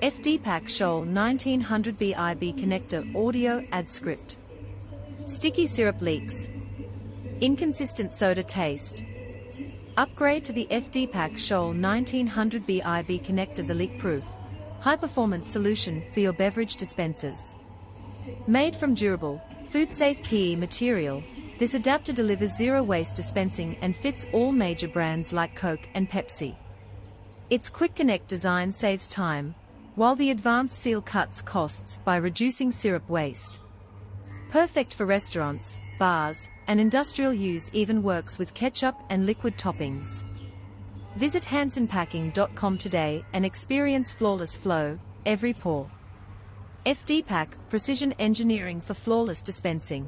FDpack Scholle 1900 BIB Connector Audio Ad Script. Sticky syrup leaks. Inconsistent soda taste. Upgrade to the FDpack Scholle 1900 BIB Connector, the leak-proof, high-performance solution for your beverage dispensers. Made from durable, food-safe PE material, this adapter delivers zero-waste dispensing and fits all major brands like Coke and Pepsi. Its quick connect design saves time, while the advanced seal cuts costs by reducing syrup waste. Perfect for restaurants, bars, and industrial use, even works with ketchup and liquid toppings. Visit hansenpacking.com today and experience flawless flow, every pour. FDpack, precision engineering for flawless dispensing.